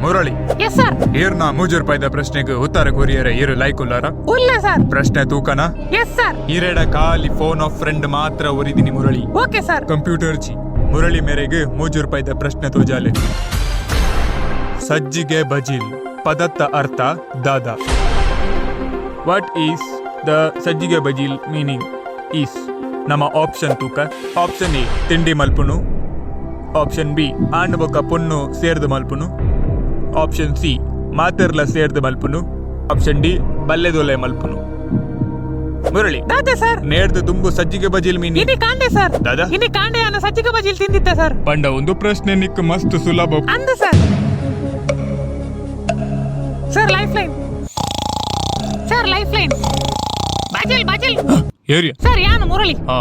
Murali yes sir. ಈರ್ನ 3 ರೂಪಾಯಿದ ಪ್ರಶ್ನೆಗೆ ಉತ್ತರ ಕೊರಿಯರೆ ಇರು ಲೈಕ್ ಉಲ್ಲಾರ ಉಲ್ಲ ಸರ್. ಪ್ರಶ್ನೆ ತೂಕನ ಎಸ್ ಸರ್. ಈರೆಡ ಖಾಲಿ ಫೋನ್ ಆಫ್ ಫ್ರೆಂಡ್ ಮಾತ್ರ ಉರಿದಿನಿ Murali. Okay sir. Computer ji Murali ಮೇರೆಗೆ 3 ರೂಪಾಯಿದ ಪ್ರಶ್ನೆ ತೋಜಾಲೆ. ಸಜ್ಜಿಗೆ ಬಜಿಲ್ ಪದತ್ತ ಅರ್ಥ ದಾದಾ. ವಾಟ್ ಈಸ್ ದ ಸಜ್ಜಿಗೆ ಬಜಿಲ್ ಮೀನಿಂಗ್ ಈಸ್? ನಮ್ಮ ಆಪ್ಷನ್ ತೂಕ. ಆಪ್ಷನ್ ಎ ತಿಂಡಿ ಮಲ್ಪುನು, ಆಪ್ಷನ್ ಬಿ ಆಂಡ್ ಬೊಕ್ಕ ಪೊನ್ನು ಸೇರ್ದು ಮಲ್ಪುನು, ಆಪ್ಷನ್ ಸಿ ಮಾತೆರ್ಲ ಸೇರ್ದು ಮಲ್ಪುನು, ಆಪ್ಷನ್ ಡಿ ಬಲ್ಲೆದೊಲೆ ಮಲ್ಪುನು. ಮುರಳಿ ದಾದೆ ಸರ್. ನೇರ್ದು ದುಂಬು ಸಜ್ಜಿಗೆ ಬಜಿಲ್ ಮೀನಿಂಗ್ ಇನಿ ಕಾಂಡೆ ಸರ್. ದಾದಾ ಇನಿ ಕಾಂಡೆ ಅನ್ನ ಸಜ್ಜಿಗೆ ಬಜಿಲ್ ತಿಂದಿದ್ದ ಸರ್. ಪಂಡ ಒಂದು ಪ್ರಶ್ನೆ ನಿಕ್ ಮಸ್ತ್ ಸುಲಭ ಅಂದ sir. Sir life line. Sir life line. ಬಜಿಲ್ ಬಜಿಲ್ ಏರಿಯಾ ಸರ್ ಯಾನು ಮುರಳಿ. ಹಾ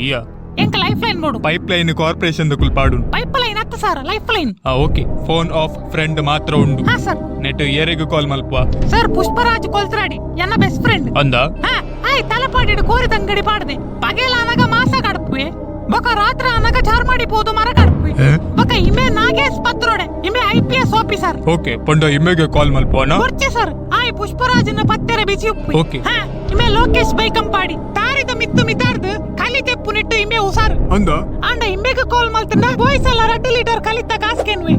ಇಯ ಎಂಕ ಲೈಫ್ ಲೈನ್ ನೋಡು. ಪೈಪ್ ಲೈನ್ ಕಾರ್ಪೊರೇಷನ್ ದಕುಲ್ ಪಾಡು. ಪೈಪ್ ಲೈನ್ ಅತ್ತ sir life line. Okay phone of friend ಮಾತ್ರ ಉಂಡು. ಹಾ ಸರ್. ನೆಟ್ ಏರೆಗೂ ಕಾಲ್ ಮಲ್ಪುವ ಸರ್ ಪುಷ್ಪರಾಜ್ ಕೊಲ್ತ್ರಾಡಿ ಎನ್ನ ಬೆಸ್ಟ್ ಫ್ರೆಂಡ್ ಅಂದ. ಹಾ ಆಯ್ ತಲಪಾಡಿಡು ಕೋರಿದಂಗಡಿ ಪಾಡ್ದೆ ಪಗೇಲ ಅನಗ ಮಾಸ ಗಡಪುವೆ ಬೊಕ ರಾತ್ರ ಅನಗ ಚಾರ್ಮಾಡಿ ಪೋದು ಮರ ಗಡಪುವೆ ಬೊಕ ಇಮೆ ನಾಗೇಶ್ ಪತ್ರೋಡೆ ಇಮೆ IPS ಆಫೀಸರ್. ಓಕೆ ಪಂಡ ಇಮ್ಮೆಗೆ ಕಾಲ್ ಮಲ್ಪುವನ ಕೊರ್ಚೆ ಸರ್. ಆಯ್ ಪುಷ್ಪರಾಜನ ಪತ್ತೆರೆ ಬಿಸಿ ಉಪ್ಪು. ಓಕೆ ಹಾ ಇಮೆ ಲೋಕೇಶ್ ಬೈಕಂಪಾಡಿ ತಾರಿದ ಮಿತ್ತು ಮಿತಾರ್ದು ಕಲಿ ತೆಪ್ಪು ನಿಟ್ಟು ಇಮೆ ಉಸಾರು ಅಂದ. ಅಂಡ ಇಮ್ಮೆಗೆ ಕಾಲ್ ಮಲ್ತಂದ ಬಾಯ್ಸ್ ಎಲ್ಲ 2 ಲೀಟರ್ ಕಲಿತ ಕಾಸ್ಕೆನ್ವೆ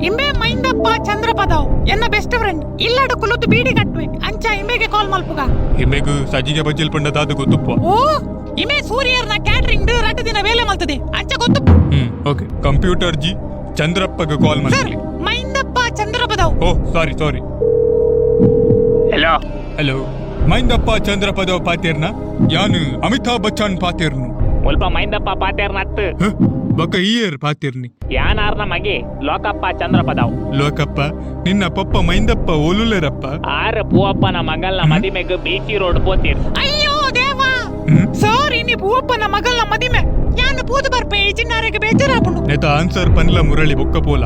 ಇಮ್ಮೆ ಮೈಂದಪ್ಪ ಚಂದ್ರಪದಾವ್ ಎನ್ನ ಬೆಸ್ಟ್ ಫ್ರೆಂಡ್ ಇಲ್ಲಡು ಕುಲುತು ಬೀಡಿ ಕಟ್ವೆ ಅಂಚ ಇಮ್ಮೆಗೆ ಕಾಲ್ ಮಲ್ಪುಗ. ಇಮ್ಮೆಗೂ ಸಜ್ಜಿಗೆ ಬಜ್ಜಿಲ್ ಪಂಡ ದಾದು ಗೊತ್ತುಪ್ಪ. ಓ ಇಮೆ ಸೂರ್ಯರ್ನ ಕ್ಯಾಟರಿಂಗ್ 2 ದಿನ ವೇಲೆ ಮಲ್ತದೆ ಅಂಚ ಗೊತ್ತು. ಓಕೆ ಕಂಪ್ಯೂಟರ್ ಜಿ ಚಂದ್ರಪ್ಪಗೆ ಕಾಲ್ ಸರ್ ಮಲ್ಪಲಿ. ಮೈಂದಪ್ಪ ಚಂದ್ರಪದಾವ್. Oh sorry hello hello Maindappa ಚಂದ್ರಪದವ್ ಪಾತೇರ್ನ ಯಾನು ಅಮಿತಾಬ್ ಬಚ್ಚನ್ ಪಾತೇರ್ನು ಮುಲ್ಪ ಮೈಂದಪ್ಪ ಪಾತೇರ್ನತ್ತು ಬೊಕ್ಕ ಇಯರ್ ಪಾತೇರ್ನಿ ಯಾನಾರ್ನ ಮಗೆ ಲೋಕಪ್ಪ ಚಂದ್ರಪದಾವ್. ಲೋಕಪ್ಪ ನಿನ್ನ ಪಪ್ಪ ಮೈಂದಪ್ಪ ಓಲುಲೆರಪ್ಪ. ಆರ್ ಪೂವಪ್ಪನ ಮಗಲ್ನ ಮದಿಮೆಗ್ ಬೀಚಿ ರೋಡ್ ಪೋತೀರ್. ಅಯ್ಯೋ ದೇವಾ ಸರ್ ಇನಿ ಭೂಪನ ಮಗಲ್ನ ಮದಿಮೆ ಯಾನು ಪೂದು ಬರ್ಪೆ ಚಿನ್ನಾರಿಗೆ ಬೇಜಾರಾಪುಂಡು. ನೆತ ಆನ್ಸರ್ ಪನ್ಲ ಮುರಳಿ ಬೊಕ್ಕ ಪೋಲ.